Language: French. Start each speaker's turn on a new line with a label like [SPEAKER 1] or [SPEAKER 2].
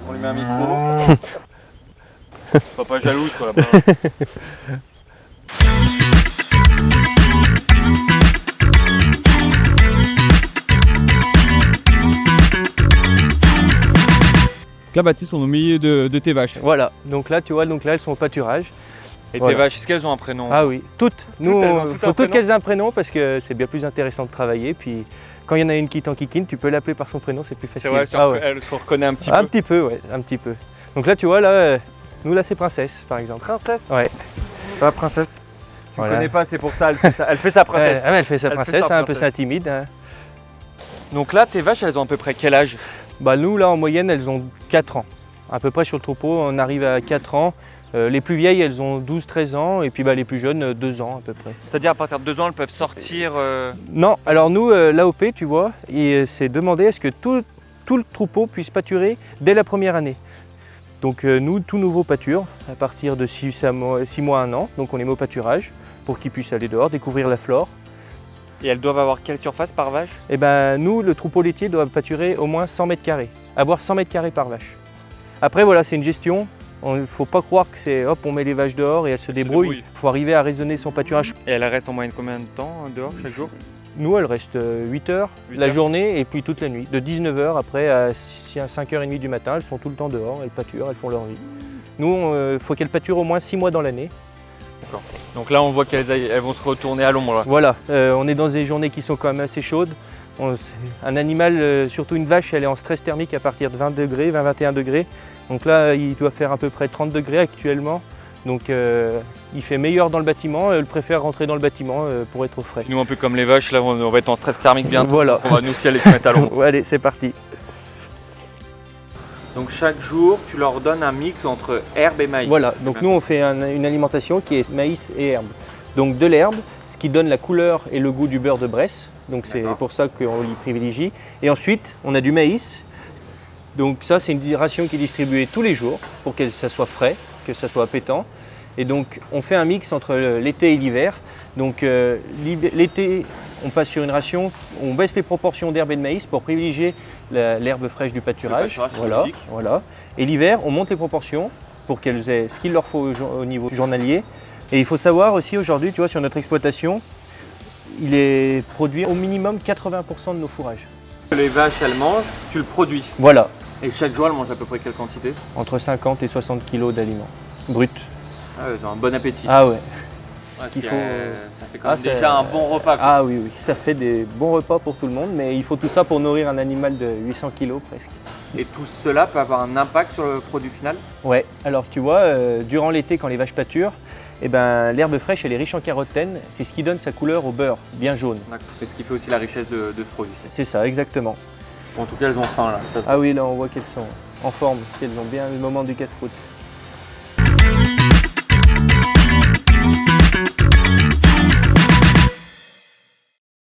[SPEAKER 1] On lui met un micro. Sois pas jalouse quoi là-bas.
[SPEAKER 2] Là, Baptiste, on est au milieu de tes vaches.
[SPEAKER 3] Voilà, donc là, tu vois, donc là, elles sont au pâturage.
[SPEAKER 1] Et
[SPEAKER 3] Voilà.
[SPEAKER 1] tes vaches, est-ce qu'elles ont un prénom?
[SPEAKER 3] Ah oui, toutes. Nous,
[SPEAKER 1] elles ont
[SPEAKER 3] il
[SPEAKER 1] toutes
[SPEAKER 3] faut
[SPEAKER 1] un
[SPEAKER 3] toutes
[SPEAKER 1] prénom
[SPEAKER 3] qu'elles aient un prénom parce que c'est bien plus intéressant de travailler. Puis quand il y en a une qui t'enquiquine, tu peux l'appeler par son prénom, c'est plus facile.
[SPEAKER 1] C'est vrai,
[SPEAKER 3] Ah ouais.
[SPEAKER 1] elle se reconnaît un petit
[SPEAKER 3] Un
[SPEAKER 1] peu.
[SPEAKER 3] petit peu, ouais, un petit peu. Donc là, tu vois, là, nous, là, c'est Princesse, par exemple.
[SPEAKER 1] Princesse?
[SPEAKER 3] Ouais.
[SPEAKER 1] Ça va, Princesse? Tu
[SPEAKER 3] Voilà.
[SPEAKER 1] connais pas, c'est pour ça, elle fait sa princesse.
[SPEAKER 3] Ouais, elle fait sa
[SPEAKER 1] Elle fait
[SPEAKER 3] princesse,
[SPEAKER 1] sa
[SPEAKER 3] un peu
[SPEAKER 1] princesse.
[SPEAKER 3] s'intimide. Hein.
[SPEAKER 1] Donc là, tes vaches, elles ont à peu près quel âge?
[SPEAKER 3] Bah, nous, là, en moyenne, elles ont 4 ans. À peu près sur le troupeau, on arrive à 4 ans. Les plus vieilles, elles ont 12-13 ans. Et puis bah, les plus jeunes, 2 ans à peu près.
[SPEAKER 1] C'est-à-dire à partir de 2 ans, elles peuvent sortir.
[SPEAKER 3] Non, alors nous, l'AOP, tu vois, c'est demandé à ce que tout le troupeau puisse pâturer dès la première année. Donc nous, tout nouveau pâture, à partir de 6 mois, 1 an. Donc on les met au pâturage pour qu'ils puissent aller dehors, découvrir la flore.
[SPEAKER 1] Et elles doivent avoir quelle surface par vache?
[SPEAKER 3] Et ben nous, le troupeau laitier doit pâturer au moins 100 mètres carrés, avoir 100 mètres carrés par vache. Après voilà, c'est une gestion. Il ne faut pas croire que c'est hop, on met les vaches dehors et elles se débrouillent. Il faut arriver à raisonner son pâturage.
[SPEAKER 1] Et elles restent en moyenne combien de temps dehors chaque jour?
[SPEAKER 3] Nous, elles restent 8 heures
[SPEAKER 1] 8
[SPEAKER 3] la
[SPEAKER 1] heures.
[SPEAKER 3] journée et puis toute la nuit. De 19h après à 5h30 du matin, elles sont tout le temps dehors, elles pâturent, elles font leur vie. Nous, il faut qu'elles pâturent au moins 6 mois dans l'année.
[SPEAKER 1] D'accord. Donc là, on voit elles vont se retourner à l'ombre.
[SPEAKER 3] Voilà, on est dans des journées qui sont quand même assez chaudes. Un animal, surtout une vache, elle est en stress thermique à partir de 20 degrés, 20-21 degrés. Donc là, il doit faire à peu près 30 degrés actuellement. Donc il fait meilleur dans le bâtiment, elle préfère rentrer dans le bâtiment pour être au frais.
[SPEAKER 1] Nous, un peu comme les vaches, là, on va être en stress thermique bientôt.
[SPEAKER 3] Voilà.
[SPEAKER 1] On va nous aussi aller se mettre à l'ombre.
[SPEAKER 3] Ouais, allez, c'est parti.
[SPEAKER 1] Donc chaque jour, tu leur donnes un mix entre herbe et maïs.
[SPEAKER 3] Voilà, donc nous on fait une alimentation qui est maïs et herbe. Donc de l'herbe, ce qui donne la couleur et le goût du beurre de Bresse. Donc c'est
[SPEAKER 1] D'accord.
[SPEAKER 3] pour ça qu'on l'y privilégie. Et ensuite, on a du maïs. Donc ça, c'est une ration qui est distribuée tous les jours pour que ça soit frais, que ça soit appétant. Et donc on fait un mix entre l'été et l'hiver. Donc l'été, on passe sur une ration, on baisse les proportions d'herbe et de maïs pour privilégier l'herbe fraîche du pâturage.
[SPEAKER 1] Le pâturage, c'est
[SPEAKER 3] Voilà,
[SPEAKER 1] logique.
[SPEAKER 3] voilà. Et l'hiver, on monte les proportions pour qu'elles aient ce qu'il leur faut au niveau journalier. Et il faut savoir aussi aujourd'hui, tu vois, sur notre exploitation, il est produit au minimum 80% de nos fourrages.
[SPEAKER 1] Les vaches, elles mangent, tu le produis.
[SPEAKER 3] Voilà,
[SPEAKER 1] Et chaque jour, elles mangent à peu près quelle quantité?
[SPEAKER 3] entre 50 et 60 kg d'aliments bruts.
[SPEAKER 1] Ah, elles ont un bon appétit.
[SPEAKER 3] Ah ouais.
[SPEAKER 1] Ouais,
[SPEAKER 3] qu'il
[SPEAKER 1] ça
[SPEAKER 3] faut,
[SPEAKER 1] fait quand même
[SPEAKER 3] c'est-
[SPEAKER 1] déjà un bon repas. quoi.
[SPEAKER 3] Ah oui, oui, ça fait des bons repas pour tout le monde, mais il faut tout ça pour nourrir un animal de 800 kg presque.
[SPEAKER 1] Et tout cela peut avoir un impact sur le produit final?
[SPEAKER 3] Ouais, alors tu vois, durant l'été quand les vaches pâturent, eh ben, l'herbe fraîche elle est riche en carotène, c'est ce qui donne sa couleur au beurre, bien jaune.
[SPEAKER 1] C'est ce qui fait aussi la richesse de ce produit.
[SPEAKER 3] C'est ça, exactement.
[SPEAKER 1] En tout cas, elles ont faim là. Ça se
[SPEAKER 3] Ah oui, là on voit qu'elles sont en forme, qu'elles ont bien le moment du casse-croûte.